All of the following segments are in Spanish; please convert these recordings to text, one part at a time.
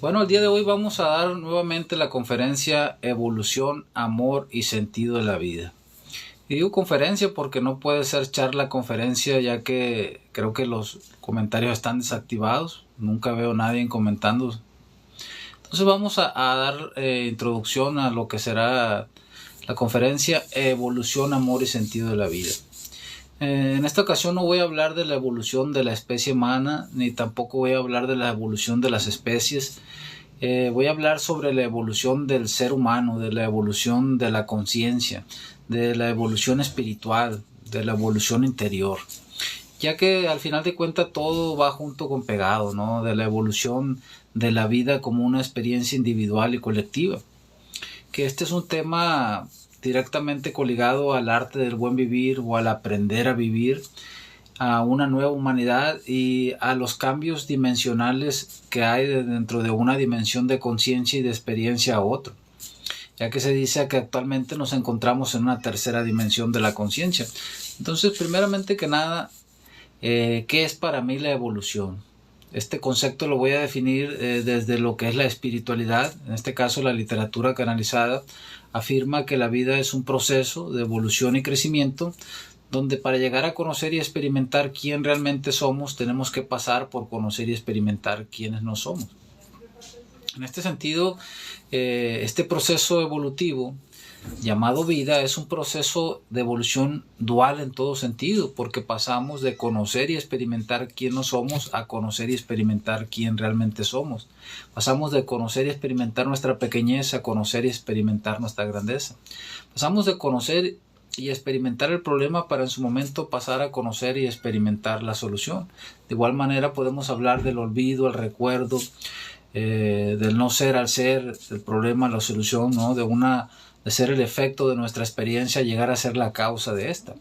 Bueno, el día de hoy vamos a dar nuevamente la conferencia Evolución, Amor y Sentido de la Vida. Y digo conferencia porque no puede ser charla conferencia, ya que creo que los comentarios están desactivados. Nunca veo a nadie comentando. Entonces vamos a dar introducción a lo que será la conferencia Evolución, Amor y Sentido de la Vida. En esta ocasión no voy a hablar de la evolución de la especie humana, ni tampoco voy a hablar de la evolución de las especies. Voy a hablar sobre la evolución del ser humano, de la evolución de la conciencia, de la evolución espiritual, de la evolución interior. Ya que al final de cuentas todo va junto con pegado, ¿no? De la evolución de la vida como una experiencia individual y colectiva. Que este es un tema directamente coligado al arte del buen vivir o al aprender a vivir, a una nueva humanidad y a los cambios dimensionales que hay dentro de una dimensión de conciencia y de experiencia a otro, ya que se dice que actualmente nos encontramos en una tercera dimensión de la conciencia. Entonces, primeramente que nada, ¿qué es para mí la evolución? Este concepto lo voy a definir desde lo que es la espiritualidad. En este caso, la literatura canalizada afirma que la vida es un proceso de evolución y crecimiento, donde para llegar a conocer y experimentar quién realmente somos, tenemos que pasar por conocer y experimentar quiénes no somos. En este sentido, este proceso evolutivo llamado vida es un proceso de evolución dual en todo sentido, porque pasamos de conocer y experimentar quién no somos a conocer y experimentar quién realmente somos. Pasamos de conocer y experimentar nuestra pequeñez a conocer y experimentar nuestra grandeza. Pasamos de conocer y experimentar el problema para en su momento pasar a conocer y experimentar la solución. De igual manera podemos hablar del olvido, el recuerdo, del no ser al ser, el problema, la solución, ¿no? De ser el efecto de nuestra experiencia, llegar a ser la causa de esta.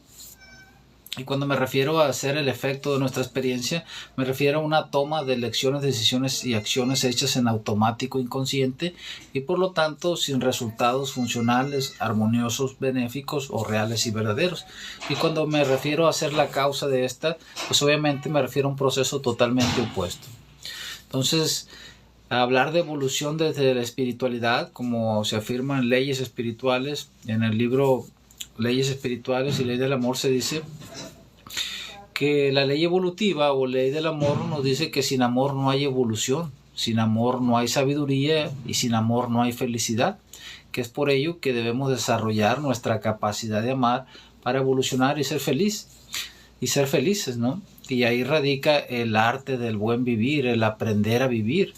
Y cuando me refiero a ser el efecto de nuestra experiencia, me refiero a una toma de elecciones, decisiones y acciones hechas en automático inconsciente y por lo tanto sin resultados funcionales, armoniosos, benéficos o reales y verdaderos. Y cuando me refiero a ser la causa de esta, pues obviamente me refiero a un proceso totalmente opuesto. Entonces, hablar de evolución desde la espiritualidad, como se afirma en Leyes Espirituales, en el libro Leyes Espirituales y Ley del Amor se dice que la ley evolutiva o ley del amor nos dice que sin amor no hay evolución, sin amor no hay sabiduría y sin amor no hay felicidad, que es por ello que debemos desarrollar nuestra capacidad de amar para evolucionar y ser feliz y ser felices, ¿no? Y ahí radica el arte del buen vivir, el aprender a vivir,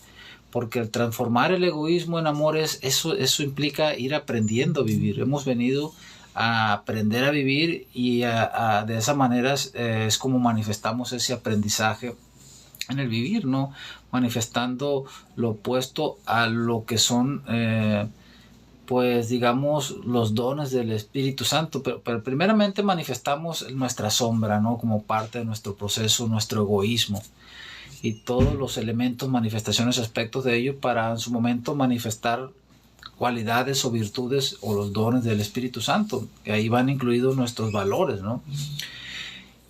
porque el transformar el egoísmo en amor eso implica ir aprendiendo a vivir. Hemos venido a aprender a vivir y de esa manera es como manifestamos ese aprendizaje en el vivir, ¿no? Manifestando lo opuesto a lo que son pues digamos los dones del Espíritu Santo, pero primeramente manifestamos nuestra sombra, ¿no? Como parte de nuestro proceso, nuestro egoísmo y todos los elementos, manifestaciones, aspectos de ello para en su momento manifestar cualidades o virtudes o los dones del Espíritu Santo, que ahí van incluidos nuestros valores, ¿no?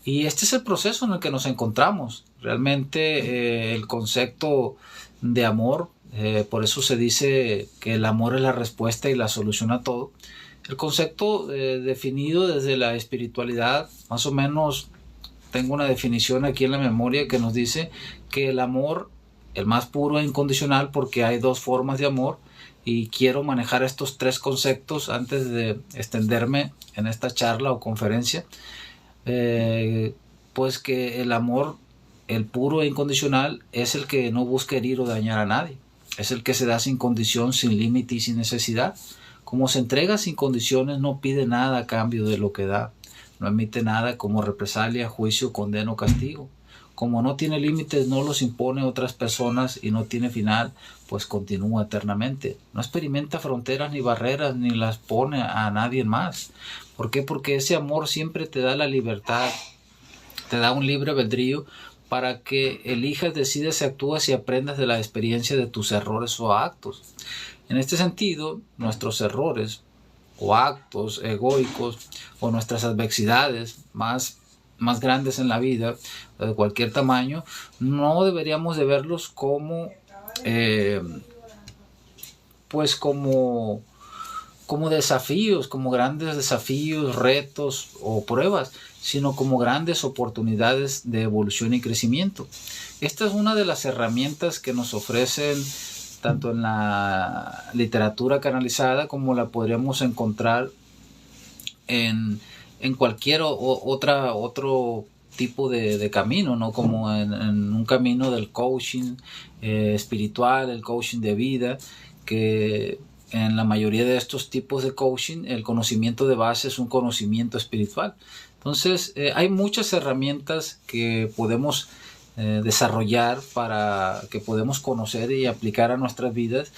Y este es el proceso en el que nos encontramos. Realmente el concepto de amor, por eso se dice que el amor es la respuesta y la solución a todo. El concepto definido desde la espiritualidad, más o menos tengo una definición aquí en la memoria que nos dice que el amor, el más puro e incondicional, porque hay dos formas de amor, y quiero manejar estos tres conceptos antes de extenderme en esta charla o conferencia, pues que el amor, el puro e incondicional, es el que no busca herir o dañar a nadie, es el que se da sin condición, sin límite y sin necesidad. Como se entrega sin condiciones, no pide nada a cambio de lo que da. No emite nada como represalia, juicio, condena o castigo. Como no tiene límites, no los impone a otras personas y no tiene final, pues continúa eternamente. No experimenta fronteras ni barreras, ni las pone a nadie más. ¿Por qué? Porque ese amor siempre te da la libertad, te da un libre albedrío para que elijas, decidas y actúas y aprendas de la experiencia de tus errores o actos. En este sentido, nuestros errores o actos egoicos o nuestras adversidades más grandes en la vida, de cualquier tamaño, no deberíamos de verlos como eh, pues como desafíos, como grandes desafíos, retos o pruebas, sino como grandes oportunidades de evolución y crecimiento. Esta es una de las herramientas que nos ofrecen tanto en la literatura canalizada como la podríamos encontrar en cualquier otro tipo de camino, ¿no? Como en un camino del coaching espiritual, el coaching de vida, que en la mayoría de estos tipos de coaching el conocimiento de base es un conocimiento espiritual. Entonces hay muchas herramientas que podemos desarrollar, para que podemos conocer y aplicar a nuestras vidas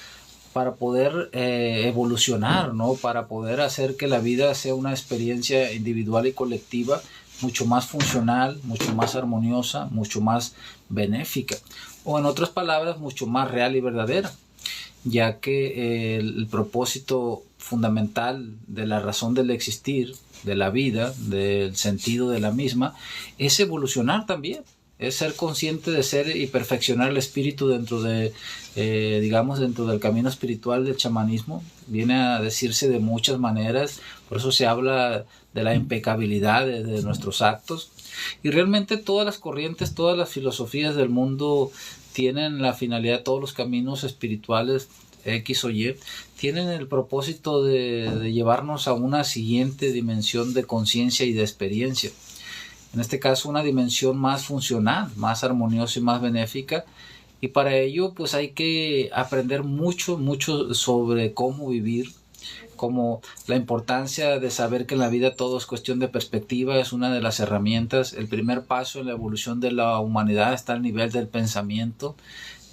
para poder evolucionar, ¿no? Para poder hacer que la vida sea una experiencia individual y colectiva mucho más funcional, mucho más armoniosa, mucho más benéfica, o en otras palabras, mucho más real y verdadera, ya que el propósito fundamental de la razón del existir, de la vida, del sentido de la misma, es evolucionar también. Es ser consciente de ser y perfeccionar el espíritu dentro de, digamos, dentro del camino espiritual del chamanismo. Viene a decirse de muchas maneras, por eso se habla de la impecabilidad de nuestros actos. Y realmente todas las corrientes, todas las filosofías del mundo tienen la finalidad, todos los caminos espirituales X o Y, tienen el propósito de llevarnos a una siguiente dimensión de conciencia y de experiencia. En este caso una dimensión más funcional, más armoniosa y más benéfica, y para ello pues hay que aprender mucho sobre cómo vivir, como la importancia de saber que en la vida todo es cuestión de perspectiva, es una de las herramientas. El primer paso en la evolución de la humanidad está al nivel del pensamiento.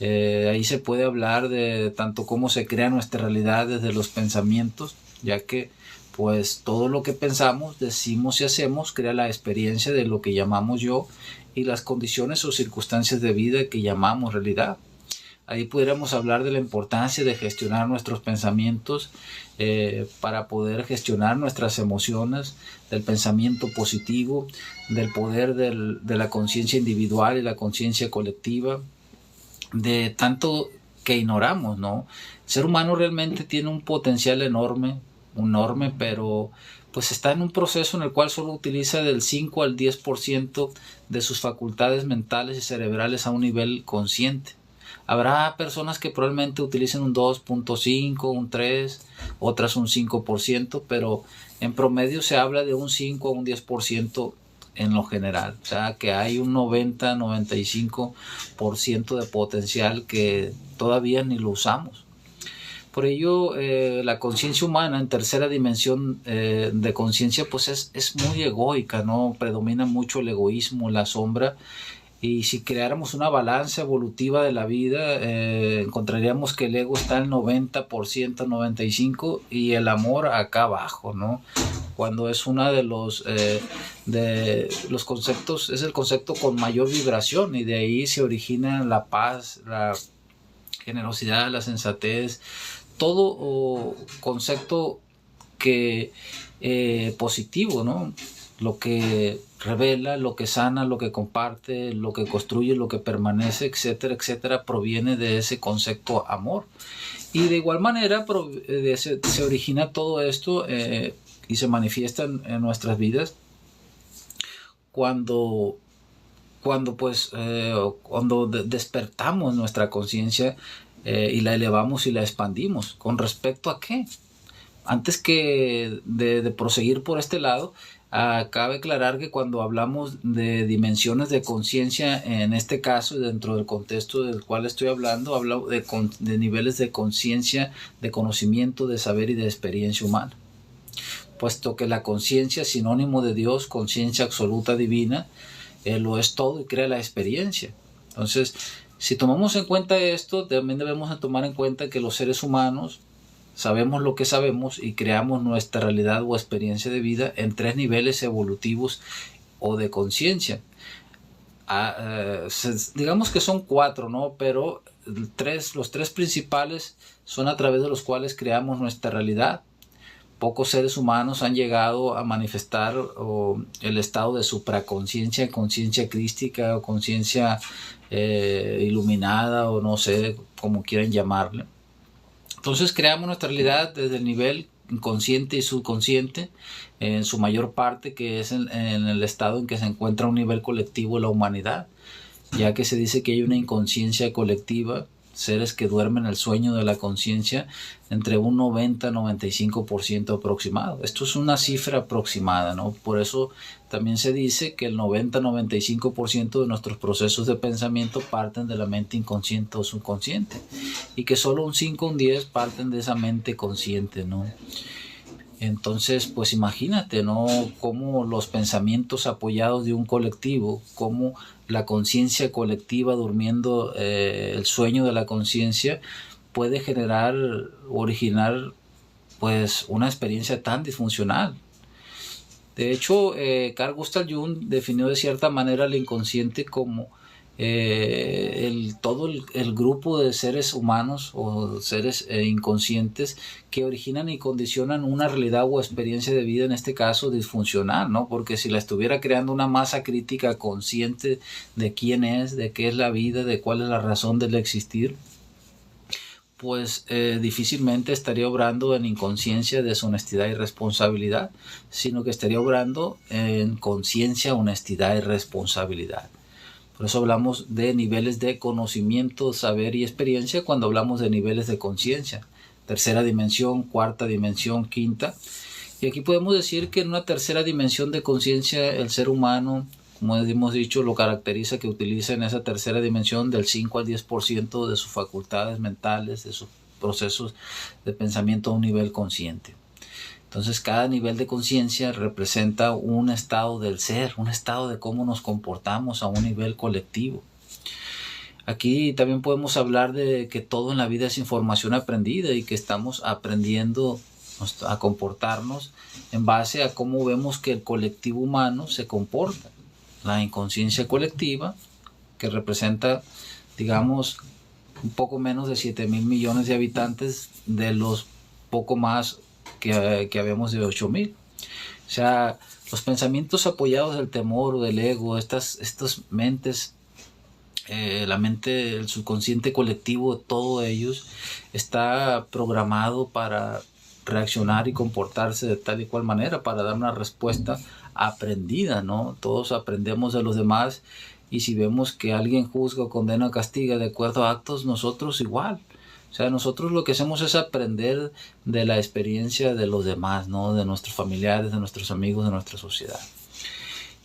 Ahí se puede hablar de tanto cómo se crea nuestra realidad desde los pensamientos, ya que pues todo lo que pensamos, decimos y hacemos crea la experiencia de lo que llamamos yo y las condiciones o circunstancias de vida que llamamos realidad. Ahí pudiéramos hablar de la importancia de gestionar nuestros pensamientos para poder gestionar nuestras emociones, del pensamiento positivo, del poder de la conciencia individual y la conciencia colectiva, de tanto que ignoramos, ¿no? El ser humano realmente tiene un potencial enorme, pero pues está en un proceso en el cual solo utiliza del 5 al 10% de sus facultades mentales y cerebrales a un nivel consciente. Habrá personas que probablemente utilicen un 2.5, un 3, otras un 5%, pero en promedio se habla de un 5 a un 10% en lo general. O sea que hay un 90-95% de potencial que todavía ni lo usamos. Por ello, la conciencia humana en tercera dimensión de conciencia pues es muy egoica, ¿no? Predomina mucho el egoísmo, la sombra. Y si creáramos una balanza evolutiva de la vida, encontraríamos que el ego está al 90%, 95%, y el amor acá abajo, ¿no? Cuando es uno de los conceptos, es el concepto con mayor vibración, y de ahí se origina la paz, la generosidad, la sensatez, todo concepto que positivo, ¿no? Lo que revela, lo que sana, lo que comparte, lo que construye, lo que permanece, etcétera, etcétera, proviene de ese concepto amor. Y de igual manera se origina todo esto y se manifiesta en nuestras vidas cuando despertamos nuestra conciencia y la elevamos y la expandimos. ¿Con respecto a qué? Antes que de proseguir por este lado, cabe aclarar que cuando hablamos de dimensiones de conciencia, en este caso, dentro del contexto del cual estoy hablando, hablo de niveles de conciencia, de conocimiento, de saber y de experiencia humana. Puesto que la conciencia es sinónimo de Dios, conciencia absoluta divina, lo es todo y crea la experiencia. Entonces, si tomamos en cuenta esto, también debemos tomar en cuenta que los seres humanos sabemos lo que sabemos y creamos nuestra realidad o experiencia de vida en 3 niveles evolutivos o de conciencia. Digamos que son 4, ¿no? Pero los 3 principales son a través de los cuales creamos nuestra realidad. pocos seres humanos han llegado a manifestar el estado de supraconciencia, conciencia crística o conciencia iluminada, o no sé cómo quieran llamarle. Entonces creamos nuestra realidad desde el nivel inconsciente y subconsciente, en su mayor parte, que es en el estado en que se encuentra un nivel colectivo de la humanidad, ya que se dice que hay una inconsciencia colectiva, seres que duermen el sueño de la conciencia, entre un 90-95% aproximado. Esto es una cifra aproximada, ¿no? Por eso también se dice que el 90-95% de nuestros procesos de pensamiento parten de la mente inconsciente o subconsciente, y que solo un 5 o un 10 parten de esa mente consciente, ¿no? Entonces, pues imagínate, ¿no? Cómo los pensamientos apoyados de un colectivo, cómo la conciencia colectiva durmiendo el sueño de la conciencia puede originar, pues, una experiencia tan disfuncional. De hecho, Carl Gustav Jung definió de cierta manera el inconsciente como todo el grupo de seres humanos o seres inconscientes que originan y condicionan una realidad o experiencia de vida, en este caso disfuncional, ¿no? Porque si la estuviera creando una masa crítica consciente de quién es, de qué es la vida, de cuál es la razón del existir, pues difícilmente estaría obrando en inconsciencia, deshonestidad y responsabilidad, sino que estaría obrando en conciencia, honestidad y responsabilidad. Por eso hablamos de niveles de conocimiento, saber y experiencia cuando hablamos de niveles de conciencia. Tercera dimensión, cuarta dimensión, quinta. Y aquí podemos decir que en una tercera dimensión de conciencia el ser humano, como hemos dicho, lo caracteriza que utiliza en esa tercera dimensión del 5 al 10% de sus facultades mentales, de sus procesos de pensamiento a un nivel consciente. Entonces cada nivel de conciencia representa un estado del ser, un estado de cómo nos comportamos a un nivel colectivo. Aquí también podemos hablar de que todo en la vida es información aprendida y que estamos aprendiendo a comportarnos en base a cómo vemos que el colectivo humano se comporta. La inconsciencia colectiva, que representa, digamos, un poco menos de 7,000 millones de habitantes de los poco más que habemos de 8,000. O sea, los pensamientos apoyados del temor o del ego, estas mentes, la mente, el subconsciente colectivo, todos ellos está programado para reaccionar y comportarse de tal y cual manera, para dar una respuesta aprendida, ¿no? Todos aprendemos de los demás, y si vemos que alguien juzga, condena o castiga de acuerdo a actos, nosotros igual. O sea, nosotros lo que hacemos es aprender de la experiencia de los demás, ¿no? De nuestros familiares, de nuestros amigos, de nuestra sociedad.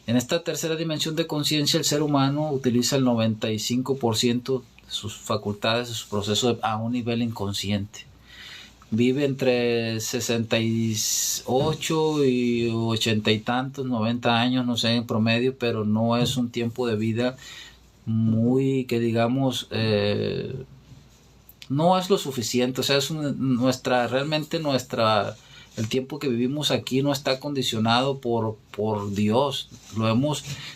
En esta tercera dimensión de conciencia, el ser humano utiliza el 95% de sus facultades, de sus procesos a un nivel inconsciente. Vive entre 68 y 80 y tantos, 90 años, no sé, en promedio, pero no es un tiempo de vida muy, que digamos, no es lo suficiente. O sea, es realmente el tiempo que vivimos aquí no está condicionado por Dios.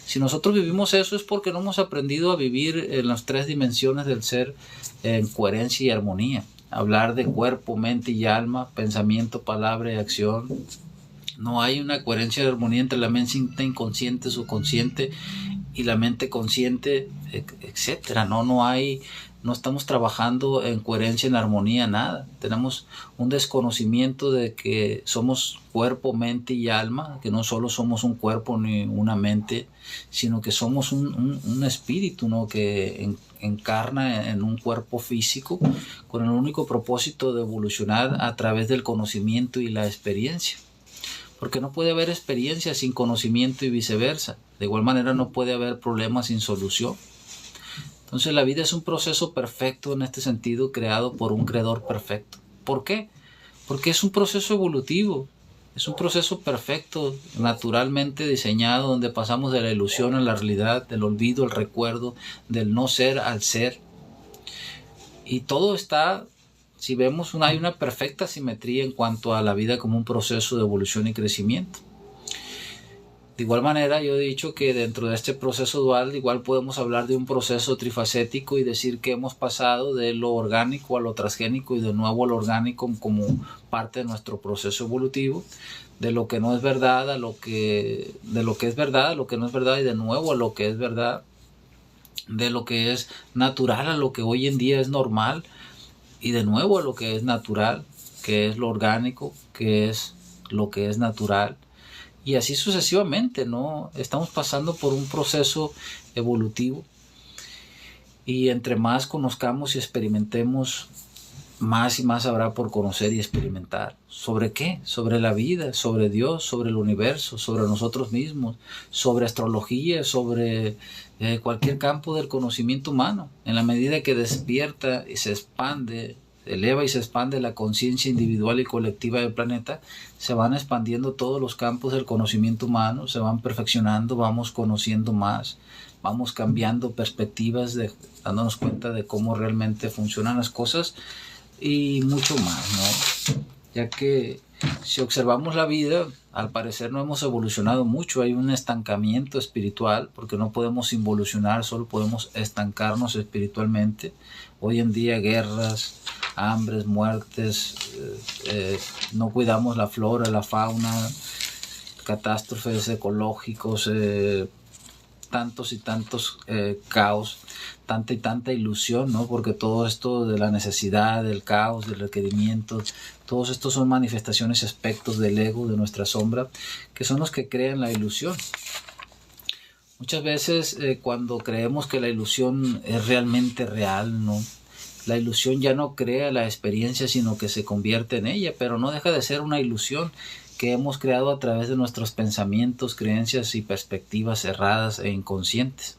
Si nosotros vivimos eso, es porque no hemos aprendido a vivir en las 3 dimensiones del ser en coherencia y armonía. Hablar de cuerpo, mente y alma, pensamiento, palabra y acción. No hay una coherencia y armonía entre la mente inconsciente, subconsciente y la mente consciente, etcétera. No estamos trabajando en coherencia, en armonía, nada. Tenemos un desconocimiento de que somos cuerpo, mente y alma, que no solo somos un cuerpo ni una mente, sino que somos un espíritu, ¿no? Que encarna en un cuerpo físico con el único propósito de evolucionar a través del conocimiento y la experiencia. Porque no puede haber experiencia sin conocimiento y viceversa. De igual manera no puede haber problemas sin solución. Entonces la vida es un proceso perfecto en este sentido, creado por un creador perfecto. ¿Por qué? Porque es un proceso evolutivo, es un proceso perfecto, naturalmente diseñado, donde pasamos de la ilusión a la realidad, del olvido al recuerdo, del no ser al ser. Y todo está, si vemos, hay una perfecta simetría en cuanto a la vida como un proceso de evolución y crecimiento. De igual manera, yo he dicho que dentro de este proceso dual, igual podemos hablar de un proceso trifacético y decir que hemos pasado de lo orgánico a lo transgénico y de nuevo a lo orgánico como parte de nuestro proceso evolutivo, de lo que no es verdad a de lo que es verdad a lo que no es verdad y de nuevo a lo que es verdad, de lo que es natural a lo que hoy en día es normal y de nuevo a lo que es natural, que es lo orgánico, que es lo que es natural. Y así sucesivamente, ¿no? Estamos pasando por un proceso evolutivo y entre más conozcamos y experimentemos, más y más habrá por conocer y experimentar. ¿Sobre qué? Sobre la vida, sobre Dios, sobre el universo, sobre nosotros mismos, sobre astrología, sobre cualquier campo del conocimiento humano. En la medida que despierta y se expande, eleva y se expande la conciencia individual y colectiva del planeta, se van expandiendo todos los campos del conocimiento humano, se van perfeccionando, vamos conociendo más, vamos cambiando perspectivas, dándonos cuenta de cómo realmente funcionan las cosas y mucho más, ¿no? Ya que si observamos la vida, al parecer no hemos evolucionado mucho, hay un estancamiento espiritual, porque no podemos involucionar, solo podemos estancarnos espiritualmente. Hoy en día guerras, hambres, muertes, no cuidamos la flora, la fauna, catástrofes ecológicos, tantos y tantos caos, tanta y tanta ilusión, ¿no? Porque todo esto de la necesidad, del caos, del requerimiento, todos estos son manifestaciones, aspectos del ego, de nuestra sombra, que son los que crean la ilusión. Muchas veces cuando creemos que la ilusión es realmente real, ¿no? La ilusión ya no crea la experiencia, sino que se convierte en ella, pero no deja de ser una ilusión que hemos creado a través de nuestros pensamientos, creencias y perspectivas erradas e inconscientes.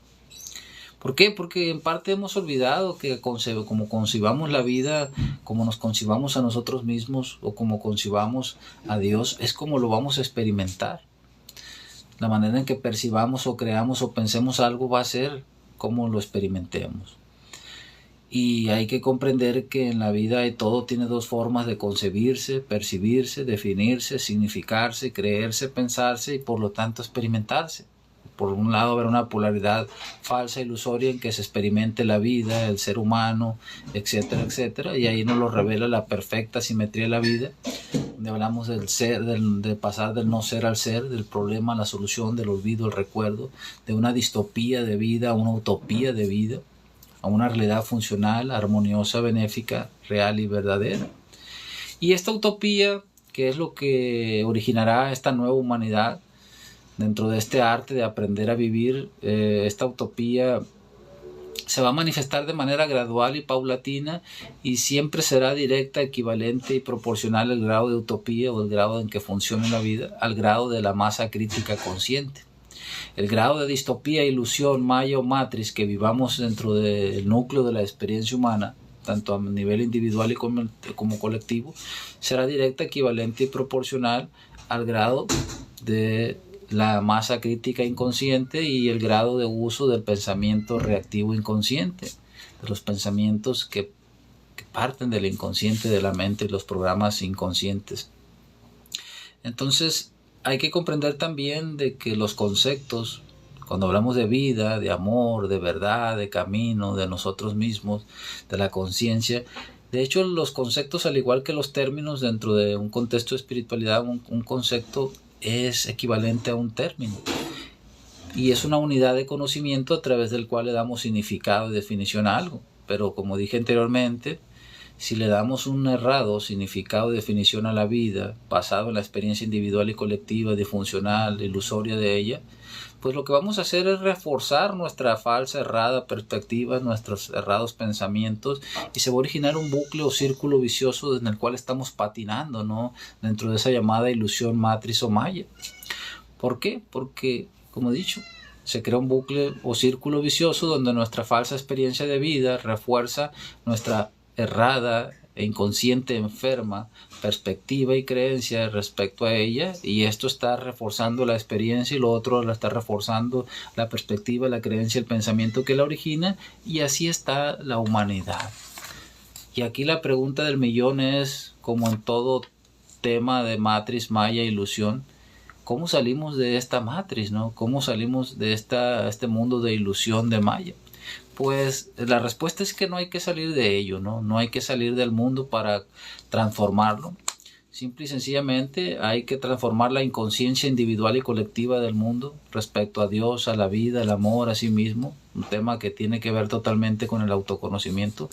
¿Por qué? Porque en parte hemos olvidado que como concibamos la vida, como nos concibamos a nosotros mismos o como concibamos a Dios, es como lo vamos a experimentar. La manera en que percibamos o creamos o pensemos algo va a ser como lo experimentemos. Y hay que comprender que en la vida todo tiene dos formas de concebirse, percibirse, definirse, significarse, creerse, pensarse y por lo tanto experimentarse. Por un lado habrá una polaridad falsa, ilusoria en que se experimente la vida, el ser humano, etcétera, etcétera, y ahí nos lo revela la perfecta simetría de la vida, donde hablamos del ser, de pasar del no ser al ser, del problema a la solución, del olvido al recuerdo, de una distopía de vida a una utopía de vida, a una realidad funcional, armoniosa, benéfica, real y verdadera. Y esta utopía, que es lo que originará esta nueva humanidad, dentro de este arte de aprender a vivir, esta utopía se va a manifestar de manera gradual y paulatina y siempre será directa, equivalente y proporcional al grado de utopía o el grado en que funcione la vida, al grado de la masa crítica consciente. El grado de distopía, ilusión, maya o matriz que vivamos dentro del núcleo de la experiencia humana, tanto a nivel individual y como colectivo, será directa, equivalente y proporcional al grado de la masa crítica inconsciente y el grado de uso del pensamiento reactivo inconsciente, de los pensamientos que parten del inconsciente de la mente y los programas inconscientes. Entonces, hay que comprender también de que los conceptos, cuando hablamos de vida, de amor, de verdad, de camino, de nosotros mismos, de la conciencia, de hecho los conceptos, al igual que los términos dentro de un contexto de espiritualidad, un concepto es equivalente a un término y es una unidad de conocimiento a través del cual le damos significado y definición a algo. Pero como dije anteriormente, si le damos un errado significado y definición a la vida, basado en la experiencia individual y colectiva, disfuncional, ilusoria de ella, pues lo que vamos a hacer es reforzar nuestra falsa, errada perspectiva, nuestros errados pensamientos, y se va a originar un bucle o círculo vicioso en el cual estamos patinando, ¿no? Dentro de esa llamada ilusión, matriz o maya. ¿Por qué? Porque, como he dicho, se crea un bucle o círculo vicioso donde nuestra falsa experiencia de vida refuerza nuestra errada e inconsciente enferma perspectiva y creencia respecto a ella, y esto está reforzando la experiencia y lo otro la está reforzando la perspectiva, la creencia, el pensamiento que la origina, y así está la humanidad. Y aquí la pregunta del millón es, como en todo tema de matriz, maya, ilusión, ¿cómo salimos de esta matriz, ¿no? ¿Cómo salimos de este mundo de ilusión de Maya? Pues la respuesta es que no hay que salir de ello, ¿no? No hay que salir del mundo para transformarlo. Simple y sencillamente hay que transformar la inconsciencia individual y colectiva del mundo respecto a Dios, a la vida, al amor, a sí mismo, un tema que tiene que ver totalmente con el autoconocimiento,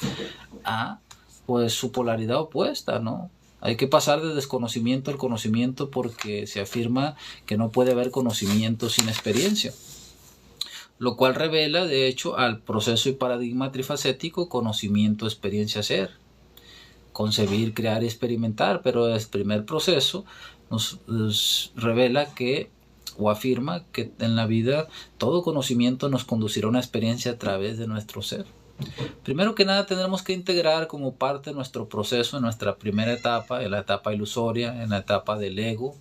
a pues su polaridad opuesta, ¿no? Hay que pasar de desconocimiento al conocimiento porque se afirma que no puede haber conocimiento sin experiencia, lo cual revela de hecho al proceso y paradigma trifacético conocimiento, experiencia, ser. Concebir, crear y experimentar, pero el primer proceso nos revela que o afirma que en la vida todo conocimiento nos conducirá a una experiencia a través de nuestro ser. Primero que nada tendremos que integrar como parte de nuestro proceso en nuestra primera etapa, en la etapa ilusoria, en la etapa del ego,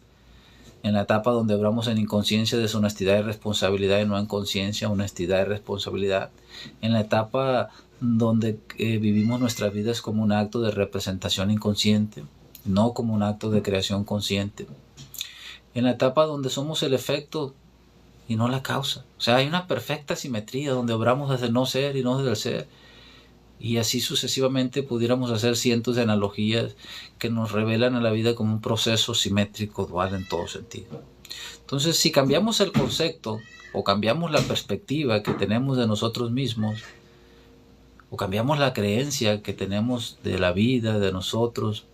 en la etapa donde hablamos en inconsciencia, deshonestidad y responsabilidad, y no en conciencia, honestidad y responsabilidad, en la etapa donde vivimos nuestras vidas como un acto de representación inconsciente, no como un acto de creación consciente, en la etapa donde somos el efecto y no la causa. O sea, hay una perfecta simetría donde obramos desde el no ser y no desde el ser. Y así sucesivamente pudiéramos hacer cientos de analogías que nos revelan a la vida como un proceso simétrico, dual en todo sentido. Entonces, si cambiamos el concepto o cambiamos la perspectiva que tenemos de nosotros mismos, o cambiamos la creencia que tenemos de la vida, de nosotros,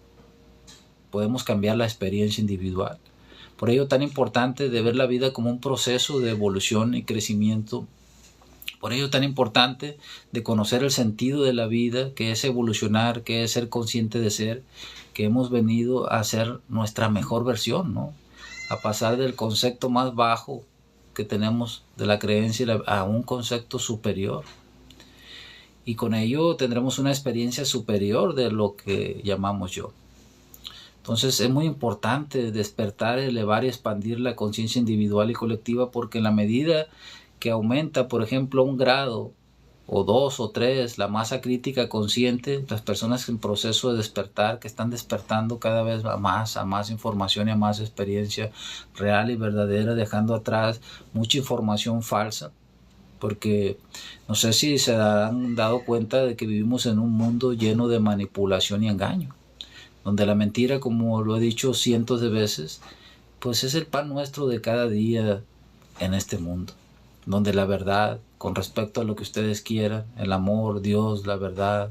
podemos cambiar la experiencia individual. Por ello, tan importante de ver la vida como un proceso de evolución y crecimiento. Por ello, tan importante de conocer el sentido de la vida, que es evolucionar, que es ser consciente de ser, que hemos venido a ser nuestra mejor versión, ¿no? A pasar del concepto más bajo que tenemos de la creencia a un concepto superior. Y con ello tendremos una experiencia superior de lo que llamamos yo. Entonces es muy importante despertar, elevar y expandir la conciencia individual y colectiva, porque en la medida que aumenta, por ejemplo, 1 grado o 2 o 3 la masa crítica consciente, las personas en proceso de despertar, que están despertando cada vez a más información y a más experiencia real y verdadera, dejando atrás mucha información falsa, porque no sé si se han dado cuenta de que vivimos en un mundo lleno de manipulación y engaño, donde la mentira, como lo he dicho cientos de veces, pues es el pan nuestro de cada día en este mundo, donde la verdad, con respecto a lo que ustedes quieran, el amor, Dios, la verdad,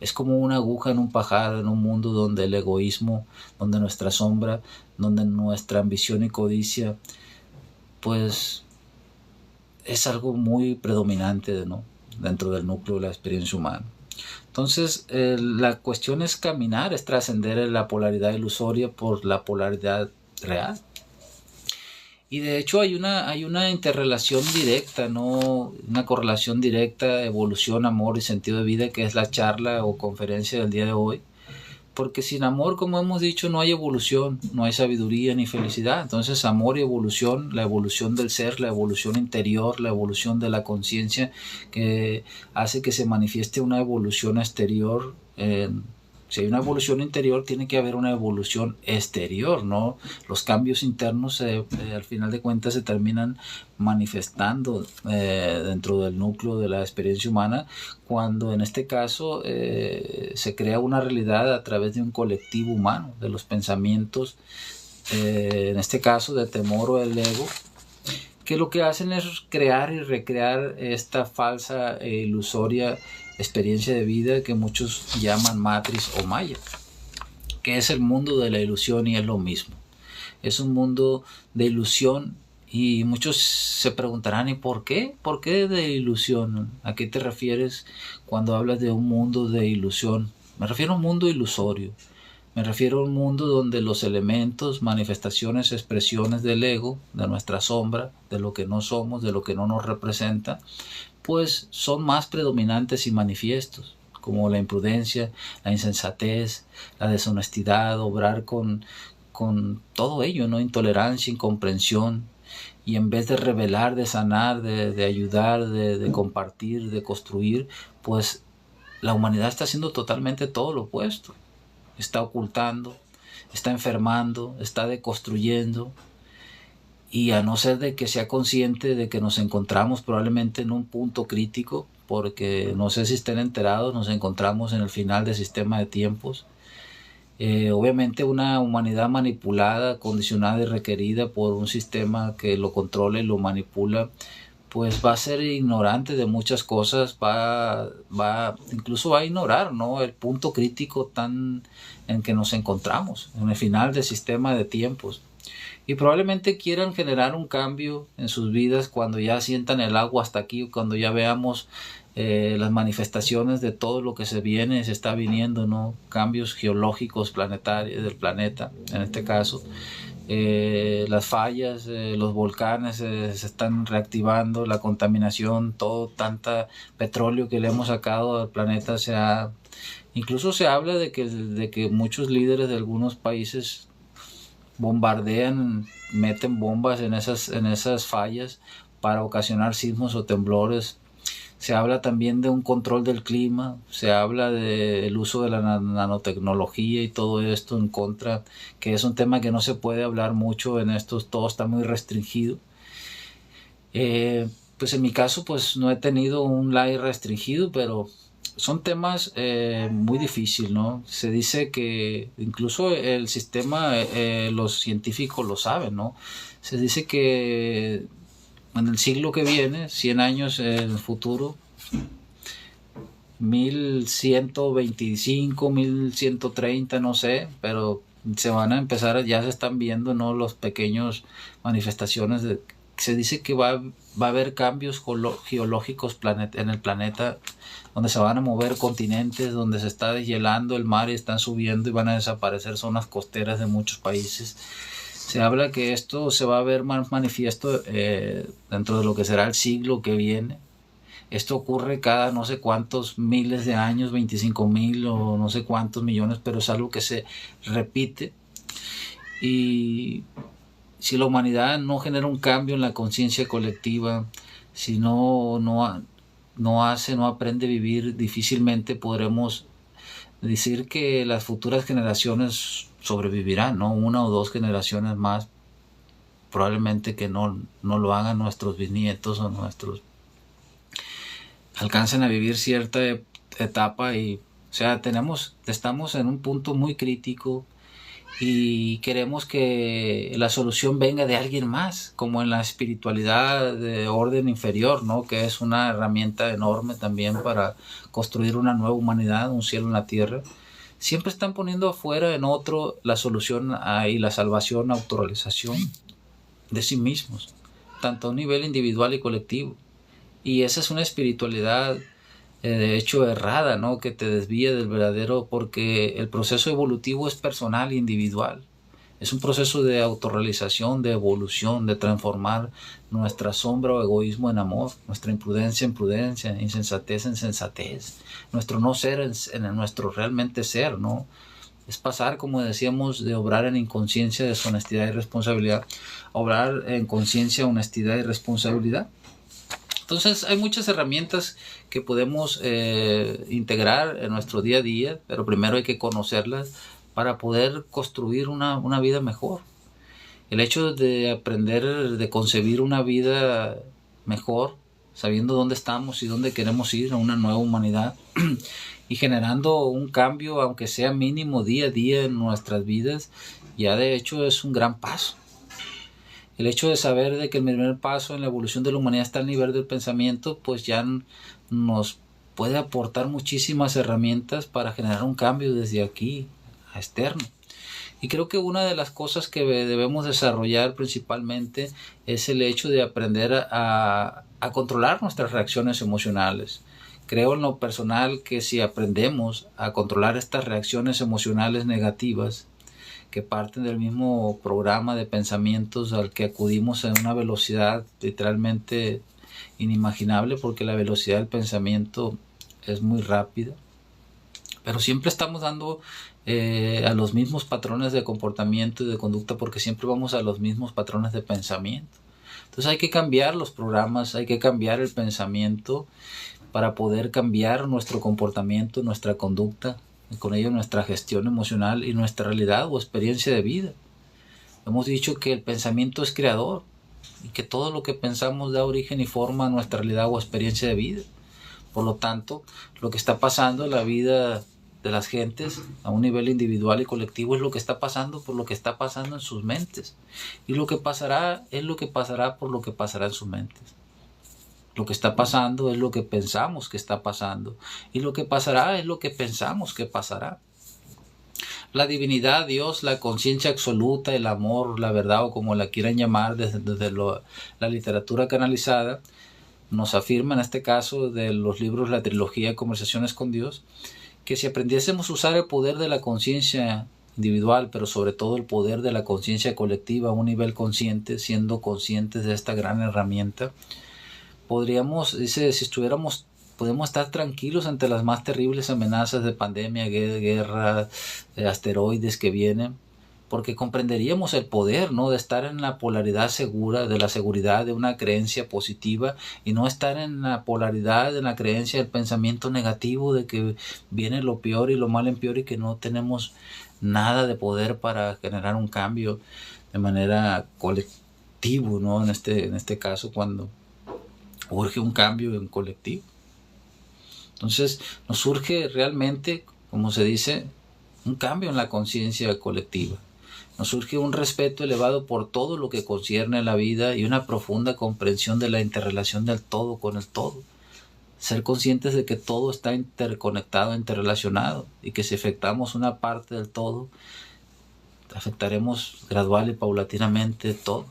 es como una aguja en un pajar, en un mundo donde el egoísmo, donde nuestra sombra, donde nuestra ambición y codicia, pues es algo muy predominante, ¿no?, dentro del núcleo de la experiencia humana. Entonces, la cuestión es caminar, es trascender la polaridad ilusoria por la polaridad real. Y de hecho hay una interrelación directa, ¿no?, una correlación directa, evolución, amor y sentido de vida, que es la charla o conferencia del día de hoy. Porque sin amor, como hemos dicho, no hay evolución, no hay sabiduría ni felicidad. Entonces, amor y evolución, la evolución del ser, la evolución interior, la evolución de la conciencia, que hace que se manifieste una evolución exterior. Si hay una evolución interior, tiene que haber una evolución exterior, ¿no? Los cambios internos, al final de cuentas, se terminan manifestando dentro del núcleo de la experiencia humana, cuando en este caso se crea una realidad a través de un colectivo humano, de los pensamientos, en este caso de temor o del ego, que lo que hacen es crear y recrear esta falsa e ilusoria experiencia de vida que muchos llaman matriz o maya, que es el mundo de la ilusión, y es lo mismo. Es un mundo de ilusión, y muchos se preguntarán, ¿y por qué? ¿Por qué de ilusión? ¿A qué te refieres cuando hablas de un mundo de ilusión? Me refiero a un mundo ilusorio. Me refiero a un mundo donde los elementos, manifestaciones, expresiones del ego, de nuestra sombra, de lo que no somos, de lo que no nos representa, pues son más predominantes y manifiestos, como la imprudencia, la insensatez, la deshonestidad, obrar con todo ello, ¿no?, intolerancia, incomprensión, y en vez de revelar, de sanar, de ayudar, de compartir, de construir, pues la humanidad está haciendo totalmente todo lo opuesto. Está ocultando, está enfermando, está deconstruyendo, y a no ser de que sea consciente de que nos encontramos probablemente en un punto crítico, porque no sé si estén enterados, nos encontramos en el final del sistema de tiempos. Obviamente una humanidad manipulada, condicionada y requerida por un sistema que lo controla y lo manipula, pues va a ser ignorante de muchas cosas, incluso va a ignorar, ¿no?, el punto crítico tan en que nos encontramos, en el final del sistema de tiempos. Y probablemente quieran generar un cambio en sus vidas cuando ya sientan el agua hasta aquí, cuando ya veamos las manifestaciones de todo lo que se viene, se está viniendo, ¿no? Cambios geológicos planetarios del planeta, en este caso. Las fallas, los volcanes se están reactivando, la contaminación, todo, tanta petróleo que le hemos sacado al planeta incluso se habla de que muchos líderes de algunos países bombardean, meten bombas en esas fallas para ocasionar sismos o temblores. Se habla también de un control del clima, se habla del uso de la nanotecnología y todo esto en contra, que es un tema que no se puede hablar mucho en estos, todo está muy restringido. Pues en mi caso pues no he tenido un live restringido, pero son temas muy difíciles, ¿no? Se dice que incluso el sistema, los científicos lo saben, ¿no? Se dice que en el siglo que viene, 100 años en el futuro, 1125, 1130, no sé, pero se van a empezar, ya se están viendo, ¿no?, los pequeños manifestaciones se dice que va a haber cambios geológicos en el planeta, donde se van a mover continentes, donde se está deshielando el mar y están subiendo y van a desaparecer zonas costeras de muchos países. Se habla que esto se va a ver más manifiesto dentro de lo que será el siglo que viene. Esto ocurre cada no sé cuántos miles de años, 25,000 o no sé cuántos millones, pero es algo que se repite. Y si la humanidad no genera un cambio en la conciencia colectiva, si no aprende a vivir, difícilmente podremos decir que las futuras generaciones sobrevivirán, ¿no? 1 o 2 generaciones más, probablemente que no lo hagan nuestros bisnietos o nuestros alcancen a vivir cierta etapa y, o sea, estamos en un punto muy crítico y queremos que la solución venga de alguien más, como en la espiritualidad de orden inferior, ¿no?, que es una herramienta enorme también para construir una nueva humanidad, un cielo en la tierra. Siempre están poniendo afuera en otro la solución y la salvación, autorrealización de sí mismos, tanto a un nivel individual y colectivo. Y esa es una espiritualidad de hecho errada, ¿no?, que te desvía del verdadero, porque el proceso evolutivo es personal e individual. Es un proceso de autorrealización, de evolución, de transformar nuestra sombra o egoísmo en amor, nuestra imprudencia en prudencia, insensatez en sensatez, nuestro no ser en nuestro realmente ser, ¿no? Es pasar, como decíamos, de obrar en inconsciencia, deshonestidad y responsabilidad, a obrar en conciencia, honestidad y responsabilidad. Entonces hay muchas herramientas que podemos integrar en nuestro día a día, pero primero hay que conocerlas para poder construir una vida mejor. El hecho de aprender, de concebir una vida mejor, sabiendo dónde estamos y dónde queremos ir a una nueva humanidad y generando un cambio, aunque sea mínimo día a día en nuestras vidas, ya de hecho es un gran paso. El hecho de saber de que el primer paso en la evolución de la humanidad está al nivel del pensamiento, pues ya nos puede aportar muchísimas herramientas para generar un cambio desde aquí a externo. Y creo que una de las cosas que debemos desarrollar principalmente es el hecho de aprender a controlar nuestras reacciones emocionales. Creo en lo personal que si aprendemos a controlar estas reacciones emocionales negativas, que parten del mismo programa de pensamientos al que acudimos en una velocidad literalmente inimaginable, porque la velocidad del pensamiento es muy rápida, pero siempre estamos dando a los mismos patrones de comportamiento y de conducta, porque siempre vamos a los mismos patrones de pensamiento. Entonces hay que cambiar los programas, hay que cambiar el pensamiento para poder cambiar nuestro comportamiento, nuestra conducta, y con ello nuestra gestión emocional y nuestra realidad o experiencia de vida. Hemos dicho que el pensamiento es creador, y que todo lo que pensamos da origen y forma a nuestra realidad o experiencia de vida. Por lo tanto, lo que está pasando en la vida de las gentes a un nivel individual y colectivo es lo que está pasando por lo que está pasando en sus mentes. Y lo que pasará es lo que pasará por lo que pasará en sus mentes. Lo que está pasando es lo que pensamos que está pasando. Y lo que pasará es lo que pensamos que pasará. La divinidad, Dios, la conciencia absoluta, el amor, la verdad o como la quieran llamar desde la literatura canalizada, nos afirma en este caso de los libros, la trilogía Conversaciones con Dios, que si aprendiésemos a usar el poder de la conciencia individual, pero sobre todo el poder de la conciencia colectiva a un nivel consciente, siendo conscientes de esta gran herramienta, podríamos, dice, si estuviéramos, podemos estar tranquilos ante las más terribles amenazas de pandemia, guerra, asteroides que vienen, porque comprenderíamos el poder, ¿no?, de estar en la polaridad segura, de la seguridad de una creencia positiva y no estar en la polaridad de la creencia del pensamiento negativo de que viene lo peor y lo mal en peor y que no tenemos nada de poder para generar un cambio de manera colectivo, ¿no? En este caso, cuando urge un cambio en colectivo. Entonces nos surge realmente, como se dice, un cambio en la conciencia colectiva. Nos surge un respeto elevado por todo lo que concierne a la vida y una profunda comprensión de la interrelación del todo con el todo. Ser conscientes de que todo está interconectado, interrelacionado, y que si afectamos una parte del todo, afectaremos gradual y paulatinamente todo.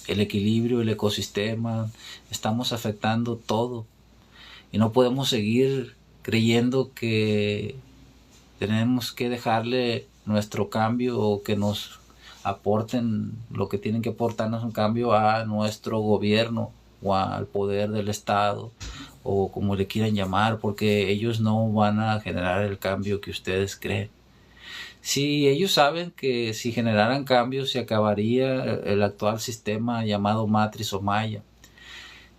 El equilibrio, el ecosistema, estamos afectando todo. Y no podemos seguir creyendo que tenemos que dejarle nuestro cambio o que nos aporten lo que tienen que aportarnos un cambio a nuestro gobierno o al poder del Estado o como le quieran llamar, porque ellos no van a generar el cambio que ustedes creen. Si ellos saben que si generaran cambios se acabaría el actual sistema llamado Matrix o Maya.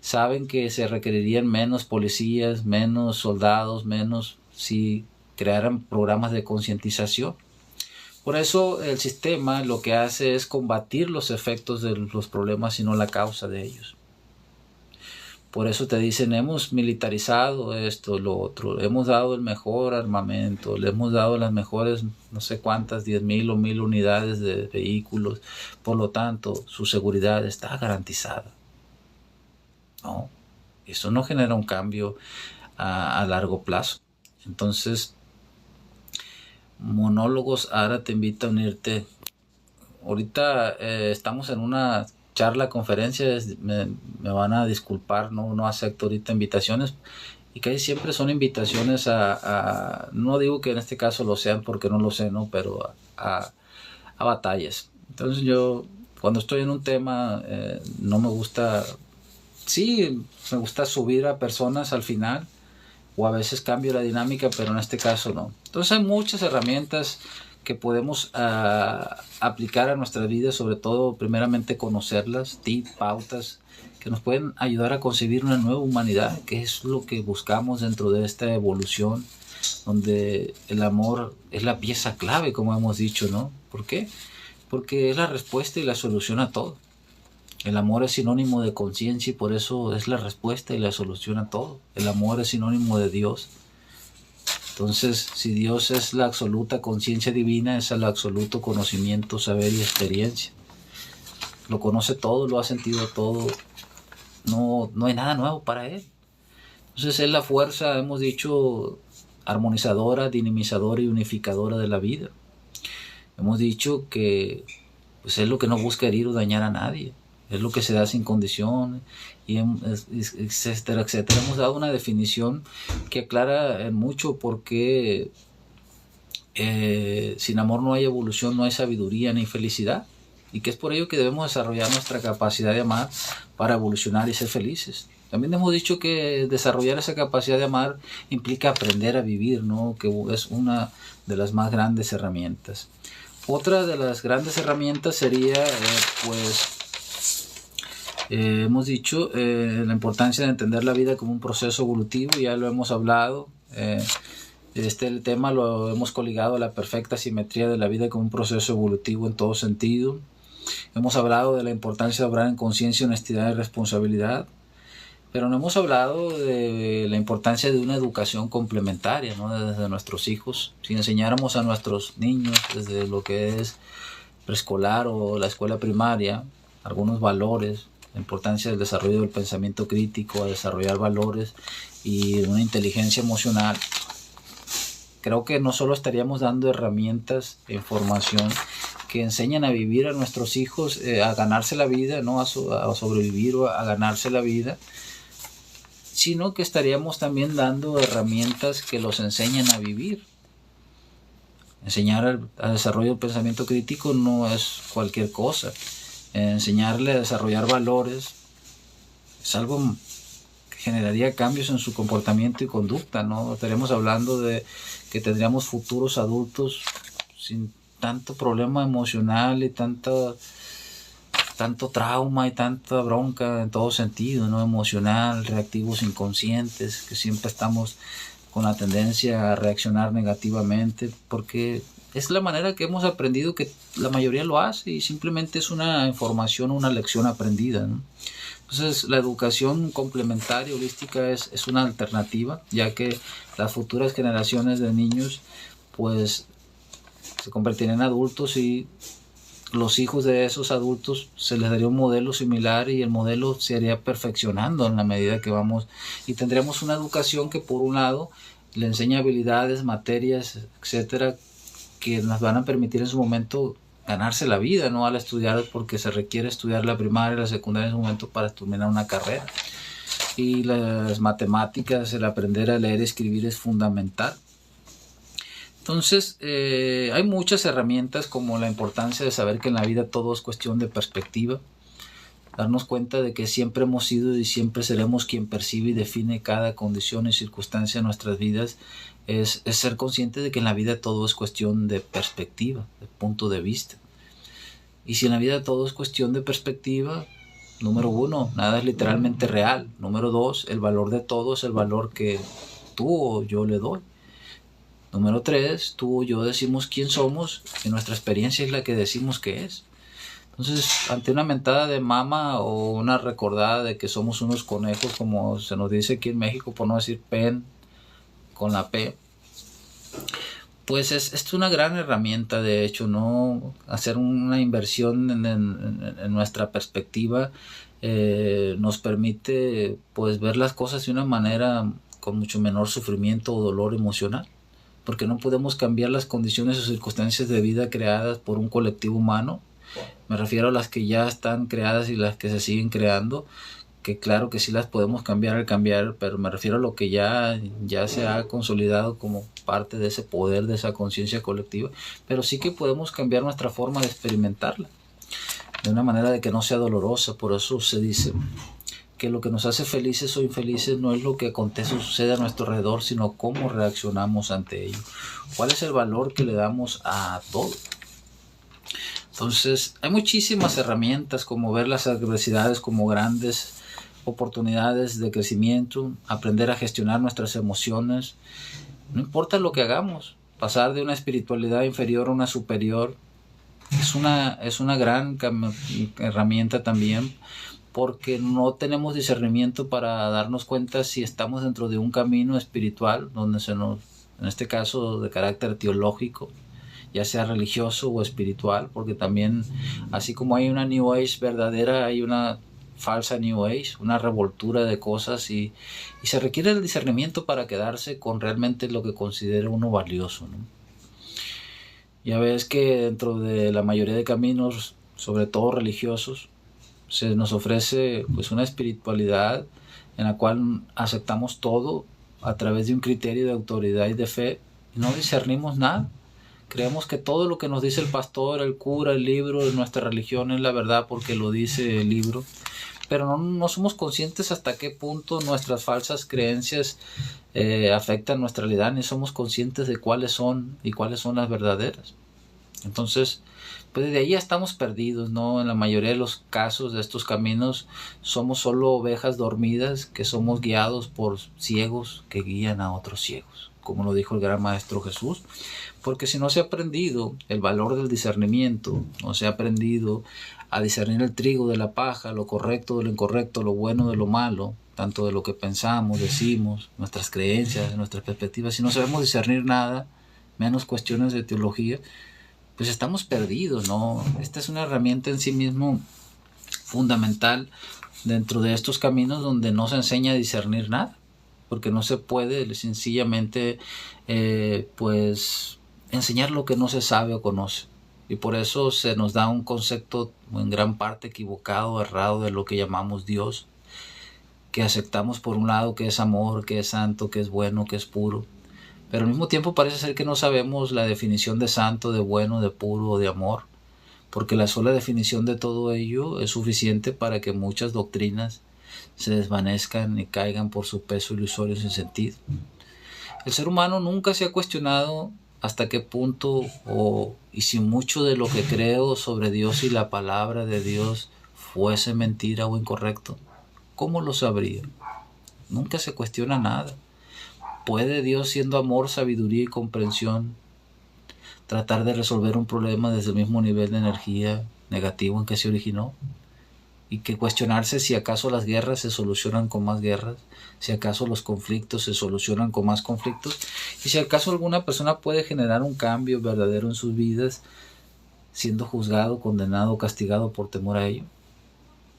Saben que se requerirían menos policías, menos soldados, menos si crearan programas de concientización. Por eso el sistema lo que hace es combatir los efectos de los problemas y no la causa de ellos. Por eso te dicen, hemos militarizado esto, lo otro, hemos dado el mejor armamento, le hemos dado las mejores, no sé cuántas, 10,000 o 1,000 unidades de vehículos. Por lo tanto, su seguridad está garantizada. No, eso no genera un cambio a largo plazo. Entonces, monólogos, ahora te invito a unirte. Ahorita estamos en una charla, conferencia, me van a disculpar, no acepto ahorita invitaciones, y casi siempre son invitaciones no digo que en este caso lo sean porque no lo sé, ¿no?, pero a batallas. Entonces yo, cuando estoy en un tema, no me gusta, sí, me gusta subir a personas al final, o a veces cambio la dinámica, pero en este caso no. Entonces hay muchas herramientas que podemos aplicar a nuestra vida, sobre todo primeramente conocerlas, tips, pautas que nos pueden ayudar a concebir una nueva humanidad, que es lo que buscamos dentro de esta evolución, donde el amor es la pieza clave, como hemos dicho, ¿no? ¿Por qué? Porque es la respuesta y la solución a todo. El amor es sinónimo de conciencia y por eso es la respuesta y la solución a todo. El amor es sinónimo de Dios. Entonces, si Dios es la absoluta conciencia divina, es el absoluto conocimiento, saber y experiencia. Lo conoce todo, lo ha sentido todo. No hay nada nuevo para Él. Entonces es la fuerza, hemos dicho, armonizadora, dinamizadora y unificadora de la vida. Hemos dicho que pues, es lo que no busca herir o dañar a nadie. Es lo que se da sin condición, y etcétera, etcétera. Hemos dado una definición que aclara mucho por qué sin amor no hay evolución, no hay sabiduría ni felicidad, y que es por ello que debemos desarrollar nuestra capacidad de amar para evolucionar y ser felices. También hemos dicho que desarrollar esa capacidad de amar implica aprender a vivir, ¿no?, que es una de las más grandes herramientas. Otra de las grandes herramientas sería hemos dicho la importancia de entender la vida como un proceso evolutivo, ya lo hemos hablado. El tema lo hemos coligado a la perfecta simetría de la vida como un proceso evolutivo en todo sentido. Hemos hablado de la importancia de obrar en conciencia, honestidad y responsabilidad, pero no hemos hablado de la importancia de una educación complementaria, ¿no? Desde nuestros hijos. Si enseñáramos a nuestros niños desde lo que es preescolar o la escuela primaria algunos valores, la importancia del desarrollo del pensamiento crítico, a desarrollar valores y una inteligencia emocional, creo que no solo estaríamos dando herramientas e información que enseñan a vivir a nuestros hijos, a ganarse la vida, no a sobrevivir o a ganarse la vida, sino que estaríamos también dando herramientas que los enseñan a vivir. Enseñar al desarrollo del pensamiento crítico no es cualquier cosa. Enseñarle a desarrollar valores es algo que generaría cambios en su comportamiento y conducta, ¿no? Estaremos hablando de que tendríamos futuros adultos sin tanto problema emocional y tanto trauma y tanta bronca en todo sentido, ¿no? Emocional, reactivos inconscientes, que siempre estamos con la tendencia a reaccionar negativamente, porque es la manera que hemos aprendido, que la mayoría lo hace y simplemente es una información, una lección aprendida, ¿no? Entonces la educación complementaria holística es una alternativa, ya que las futuras generaciones de niños pues se convertirían en adultos y los hijos de esos adultos se les daría un modelo similar y el modelo se iría perfeccionando en la medida que vamos, y tendremos una educación que por un lado le enseña habilidades, materias, etcétera, que nos van a permitir en su momento ganarse la vida, ¿no? Al estudiar, porque se requiere estudiar la primaria y la secundaria en su momento para terminar una carrera. Y las matemáticas, el aprender a leer y escribir es fundamental. Entonces, hay muchas herramientas, como la importancia de saber que en la vida todo es cuestión de perspectiva, darnos cuenta de que siempre hemos sido y siempre seremos quien percibe y define cada condición y circunstancia de nuestras vidas, es ser consciente de que en la vida todo es cuestión de perspectiva, de punto de vista. Y si en la vida todo es cuestión de perspectiva, número uno, nada es literalmente real. Número dos, el valor de todo es el valor que tú o yo le doy. Número 3, tú o yo decimos quién somos y nuestra experiencia es la que decimos que es. Entonces, ante una mentada de mama o una recordada de que somos unos conejos, como se nos dice aquí en México, por no decir pen con la P, pues es una gran herramienta, de hecho, ¿no? Hacer una inversión en nuestra perspectiva nos permite pues ver las cosas de una manera con mucho menor sufrimiento o dolor emocional, porque no podemos cambiar las condiciones o circunstancias de vida creadas por un colectivo humano. Me refiero a las que ya están creadas y las que se siguen creando, que claro que sí las podemos cambiar al cambiar, pero me refiero a lo que ya se ha consolidado como parte de ese poder, de esa conciencia colectiva, pero sí que podemos cambiar nuestra forma de experimentarla, de una manera de que no sea dolorosa. Por eso se dice que lo que nos hace felices o infelices no es lo que acontece o sucede a nuestro alrededor, sino cómo reaccionamos ante ello. ¿Cuál es el valor que le damos a todo? Entonces, hay muchísimas herramientas, como ver las adversidades como grandes oportunidades de crecimiento, aprender a gestionar nuestras emociones. No importa lo que hagamos, pasar de una espiritualidad inferior a una superior es una gran herramienta también, porque no tenemos discernimiento para darnos cuenta si estamos dentro de un camino espiritual, donde en este caso de carácter teológico, ya sea religioso o espiritual, porque también, así como hay una New Age verdadera, hay una falsa New Age, una revoltura de cosas, y se requiere el discernimiento para quedarse con realmente lo que considera uno valioso, ¿no? Ya ves que dentro de la mayoría de caminos, sobre todo religiosos, se nos ofrece pues una espiritualidad en la cual aceptamos todo a través de un criterio de autoridad y de fe, y no discernimos nada. Creemos que todo lo que nos dice el pastor, el cura, el libro de nuestra religión es la verdad porque lo dice el libro, pero no somos conscientes hasta qué punto nuestras falsas creencias afectan nuestra realidad, ni somos conscientes de cuáles son y cuáles son las verdaderas. Entonces, pues desde ahí estamos perdidos, ¿no? En la mayoría de los casos de estos caminos somos solo ovejas dormidas que somos guiados por ciegos que guían a otros ciegos, como lo dijo el gran maestro Jesús. Porque si no se ha aprendido el valor del discernimiento, no se ha aprendido a discernir el trigo de la paja, lo correcto de lo incorrecto, lo bueno de lo malo, tanto de lo que pensamos, decimos, nuestras creencias, nuestras perspectivas. Si no sabemos discernir nada, menos cuestiones de teología, pues estamos perdidos, ¿no? Esta es una herramienta en sí mismo fundamental dentro de estos caminos donde no se enseña a discernir nada, porque no se puede sencillamente pues enseñar lo que no se sabe o conoce, y por eso se nos da un concepto en gran parte equivocado, errado de lo que llamamos Dios, que aceptamos por un lado que es amor, que es santo, que es bueno, que es puro, pero al mismo tiempo parece ser que no sabemos la definición de santo, de bueno, de puro o de amor, porque la sola definición de todo ello es suficiente para que muchas doctrinas se desvanezcan y caigan por su peso ilusorio sin sentido. El ser humano nunca se ha cuestionado hasta qué punto y si mucho de lo que creo sobre Dios y la palabra de Dios fuese mentira o incorrecto. ¿Cómo lo sabría? Nunca se cuestiona nada. ¿Puede Dios, siendo amor, sabiduría y comprensión, tratar de resolver un problema desde el mismo nivel de energía negativo en que se originó? Y que cuestionarse si acaso las guerras se solucionan con más guerras, si acaso los conflictos se solucionan con más conflictos, y si acaso alguna persona puede generar un cambio verdadero en sus vidas siendo juzgado, condenado o castigado por temor a ello.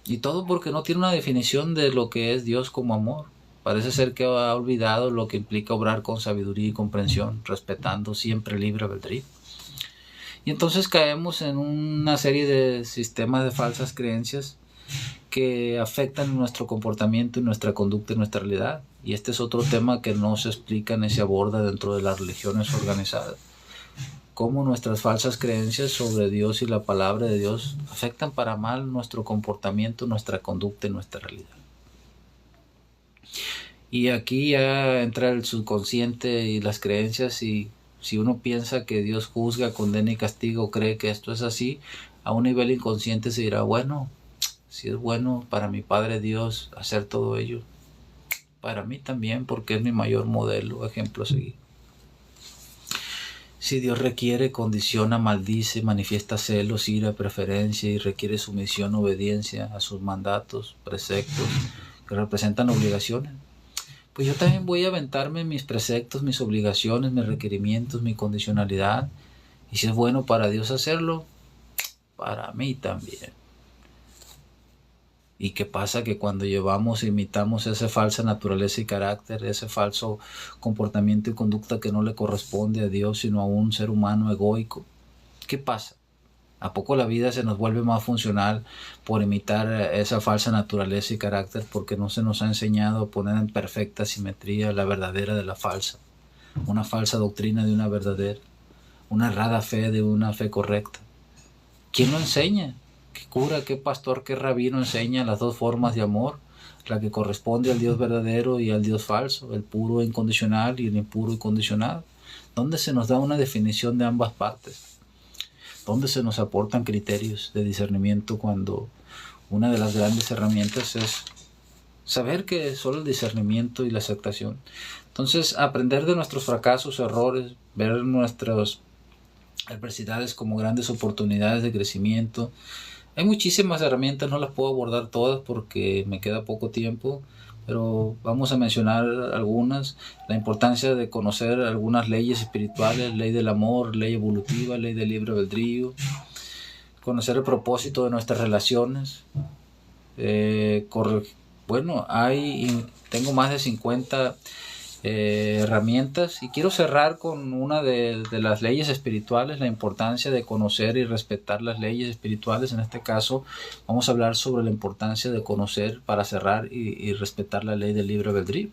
Y todo porque no tiene una definición de lo que es Dios como amor. Parece ser que ha olvidado lo que implica obrar con sabiduría y comprensión, respetando siempre el libre albedrío. Y entonces caemos en una serie de sistemas de falsas creencias que afectan nuestro comportamiento y nuestra conducta y nuestra realidad. Y este es otro tema que no se explica ni se aborda dentro de las religiones organizadas. Cómo nuestras falsas creencias sobre Dios y la palabra de Dios afectan para mal nuestro comportamiento, nuestra conducta y nuestra realidad. Y aquí ya entra el subconsciente y las creencias, y si uno piensa que Dios juzga, condena y castiga o cree que esto es así, a un nivel inconsciente se dirá, bueno, si es bueno para mi Padre Dios hacer todo ello, para mí también, porque es mi mayor modelo, ejemplo a seguir. Si Dios requiere, condiciona, maldice, manifiesta celos, ira, preferencia y requiere sumisión, obediencia a sus mandatos, preceptos que representan obligaciones, pues yo también voy a aventarme mis preceptos, mis obligaciones, mis requerimientos, mi condicionalidad. Y si es bueno para Dios hacerlo, para mí también. ¿Y qué pasa? Que cuando llevamos e imitamos esa falsa naturaleza y carácter, ese falso comportamiento y conducta que no le corresponde a Dios, sino a un ser humano egoico, ¿qué pasa? ¿A poco la vida se nos vuelve más funcional por imitar esa falsa naturaleza y carácter, porque no se nos ha enseñado a poner en perfecta simetría la verdadera de la falsa? Una falsa doctrina de una verdadera, una errada fe de una fe correcta. ¿Quién lo enseña? ¿Qué cura, qué pastor, qué rabino enseña las dos formas de amor? La que corresponde al Dios verdadero y al Dios falso, el puro e incondicional y el impuro y condicionado. ¿Dónde se nos da una definición de ambas partes? ¿Dónde se nos aportan criterios de discernimiento cuando una de las grandes herramientas es saber que solo el discernimiento y la aceptación? Entonces, aprender de nuestros fracasos, errores, ver nuestras adversidades como grandes oportunidades de crecimiento. Hay muchísimas herramientas, no las puedo abordar todas porque me queda poco tiempo, pero vamos a mencionar algunas. La importancia de conocer algunas leyes espirituales, ley del amor, ley evolutiva, ley del libre albedrío, conocer el propósito de nuestras relaciones. Tengo más de 50 herramientas, y quiero cerrar con una de las leyes espirituales, la importancia de conocer y respetar las leyes espirituales. En este caso vamos a hablar sobre la importancia de conocer para cerrar y respetar la ley del libre albedrío.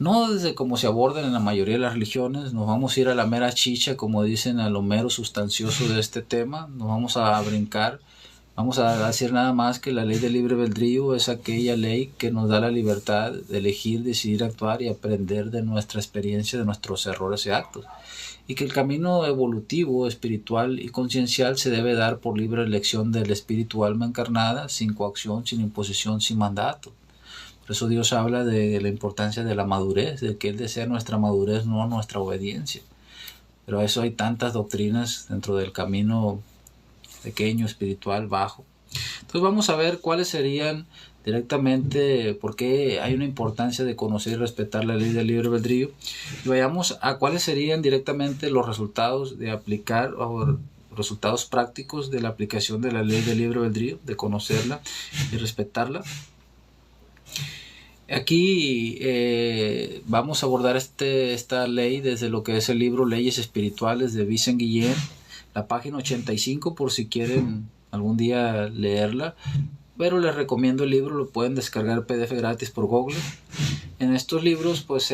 No desde como se abordan en la mayoría de las religiones, nos vamos a ir a la mera chicha, como dicen, a lo mero sustancioso de este tema, nos vamos a brincar. Vamos a decir nada más que la ley del libre albedrío es aquella ley que nos da la libertad de elegir, decidir, actuar y aprender de nuestra experiencia, de nuestros errores y actos. Y que el camino evolutivo, espiritual y conciencial se debe dar por libre elección del espíritu alma encarnada, sin coacción, sin imposición, sin mandato. Por eso Dios habla de la importancia de la madurez, de que Él desea nuestra madurez, no nuestra obediencia. Pero a eso hay tantas doctrinas dentro del camino pequeño, espiritual, bajo. Entonces vamos a ver cuáles serían directamente, por qué hay una importancia de conocer y respetar la ley del libre albedrío. Y vayamos a cuáles serían directamente los resultados de aplicar o resultados prácticos de la aplicación de la ley del libre albedrío, de conocerla y respetarla. Aquí vamos a abordar esta ley desde lo que es el libro Leyes Espirituales de Vincent Guillén, la página 85, por si quieren algún día leerla, pero les recomiendo el libro, lo pueden descargar PDF gratis por Google. En estos libros pues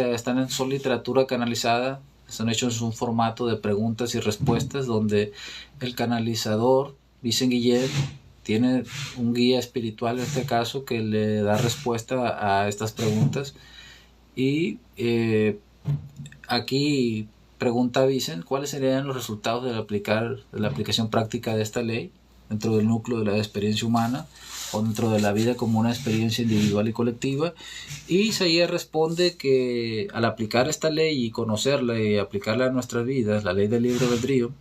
son literatura canalizada, están hechos en un formato de preguntas y respuestas donde el canalizador, Vincent Guillén, tiene un guía espiritual en este caso que le da respuesta a estas preguntas. Y aquí pregunta a Vincent cuáles serían los resultados de la aplicación práctica de esta ley dentro del núcleo de la experiencia humana o dentro de la vida como una experiencia individual y colectiva. Y Sayé responde que al aplicar esta ley y conocerla y aplicarla a nuestras vidas, la ley del libre albedrío,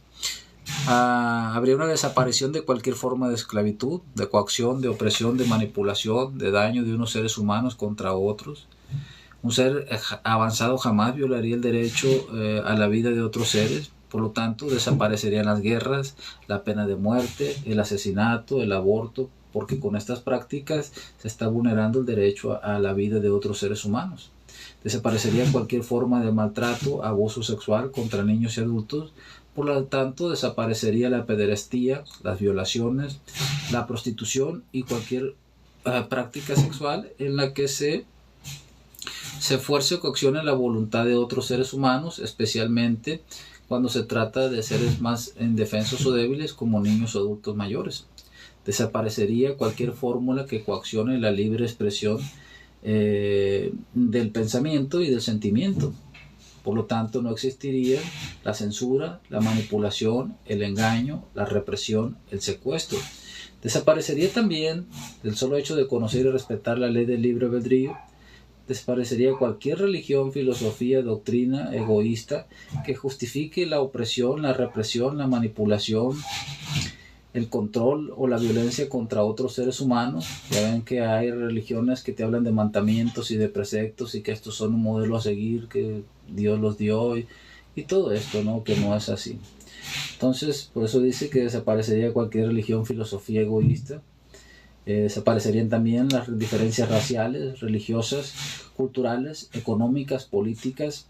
habría una desaparición de cualquier forma de esclavitud, de coacción, de opresión, de manipulación, de daño de unos seres humanos contra otros. Un ser avanzado jamás violaría el derecho a la vida de otros seres. Por lo tanto, desaparecerían las guerras, la pena de muerte, el asesinato, el aborto, porque con estas prácticas se está vulnerando el derecho a la vida de otros seres humanos. Desaparecería cualquier forma de maltrato, abuso sexual contra niños y adultos. Por lo tanto, desaparecería la pederastía, las violaciones, la prostitución y cualquier práctica sexual en la que se fuerce o coaccione la voluntad de otros seres humanos, especialmente cuando se trata de seres más indefensos o débiles como niños o adultos mayores. Desaparecería cualquier fórmula que coaccione la libre expresión del pensamiento y del sentimiento. Por lo tanto, no existiría la censura, la manipulación, el engaño, la represión, el secuestro. Desaparecería también el solo hecho de conocer y respetar la ley del libre albedrío. Desaparecería cualquier religión, filosofía, doctrina egoísta que justifique la opresión, la represión, la manipulación, el control o la violencia contra otros seres humanos. Ya ven que hay religiones que te hablan de mandamientos y de preceptos y que estos son un modelo a seguir, que Dios los dio y todo esto, ¿no? Que no es así. Entonces, por eso dice que desaparecería cualquier religión, filosofía egoísta. Desaparecerían también las diferencias raciales, religiosas, culturales, económicas, políticas,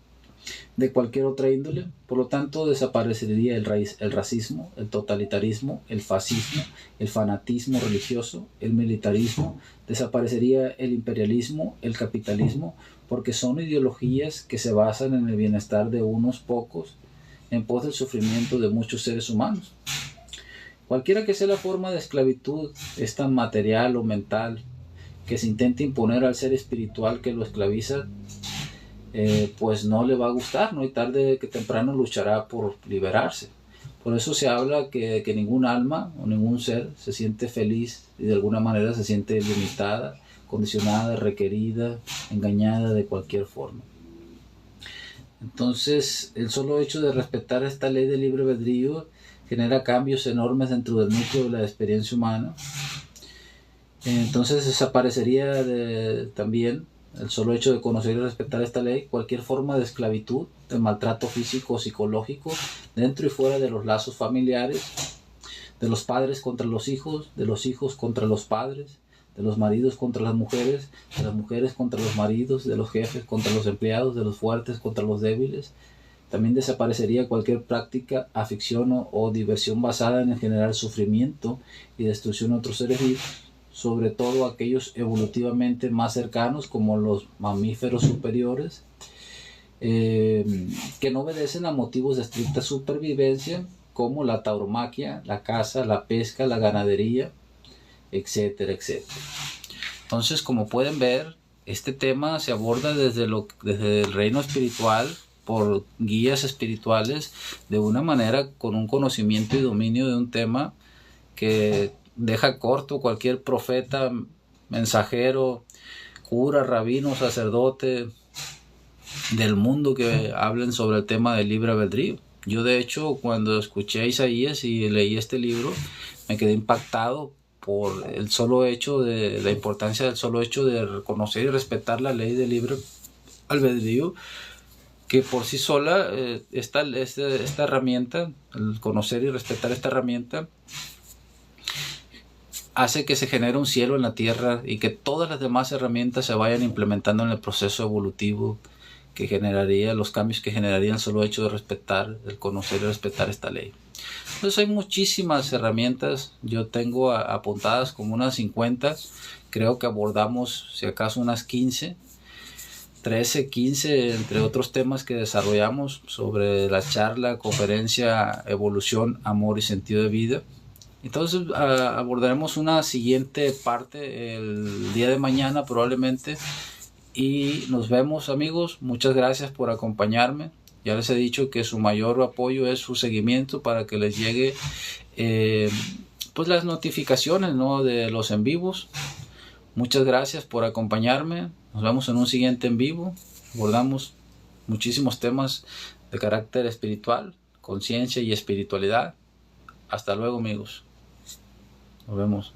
de cualquier otra índole. Por lo tanto, desaparecería el racismo, el totalitarismo, el fascismo, el fanatismo religioso, el militarismo. Desaparecería el imperialismo, el capitalismo, porque son ideologías que se basan en el bienestar de unos pocos en pos del sufrimiento de muchos seres humanos. Cualquiera que sea la forma de esclavitud, esta material o mental, que se intente imponer al ser espiritual que lo esclaviza, pues no le va a gustar, ¿no? Y tarde que temprano luchará por liberarse. Por eso se habla que ningún alma o ningún ser se siente feliz y de alguna manera se siente limitada, condicionada, requerida, engañada de cualquier forma. Entonces, el solo hecho de respetar esta ley del libre albedrío genera cambios enormes dentro del núcleo de la experiencia humana. Entonces desaparecería también el solo hecho de conocer y respetar esta ley cualquier forma de esclavitud, de maltrato físico o psicológico dentro y fuera de los lazos familiares, de los padres contra los hijos, de los hijos contra los padres, de los maridos contra las mujeres, de las mujeres contra los maridos, de los jefes contra los empleados, de los fuertes contra los débiles. También desaparecería cualquier práctica, afición o diversión basada en generar sufrimiento y destrucción a otros seres vivos, sobre todo aquellos evolutivamente más cercanos como los mamíferos superiores, que no obedecen a motivos de estricta supervivencia como la tauromaquia, la caza, la pesca, la ganadería, etcétera, etcétera. Entonces, como pueden ver, este tema se aborda desde el reino espiritual, por guías espirituales, de una manera con un conocimiento y dominio de un tema que deja corto cualquier profeta, mensajero, cura, rabino, sacerdote del mundo que hablen sobre el tema del libre albedrío. Yo de hecho cuando escuché a Isaías y leí este libro me quedé impactado por el solo hecho de la importancia del solo hecho de reconocer y respetar la ley del libre albedrío, que por sí sola esta herramienta, el conocer y respetar esta herramienta, hace que se genere un cielo en la tierra y que todas las demás herramientas se vayan implementando en el proceso evolutivo que generaría, los cambios que generaría el solo hecho de respetar, el conocer y respetar esta ley. Entonces hay muchísimas herramientas, yo tengo apuntadas como unas 50, creo que abordamos si acaso unas 15, 13, 15, entre otros temas que desarrollamos sobre la charla, conferencia, evolución, amor y sentido de vida. Entonces abordaremos una siguiente parte el día de mañana probablemente, y nos vemos, amigos. Muchas gracias por acompañarme. Ya les he dicho que su mayor apoyo es su seguimiento para que les llegue pues las notificaciones, ¿no?, de los en vivos. Muchas gracias por acompañarme. Nos vemos en un siguiente en vivo. Abordamos muchísimos temas de carácter espiritual, conciencia y espiritualidad. Hasta luego, amigos. Nos vemos.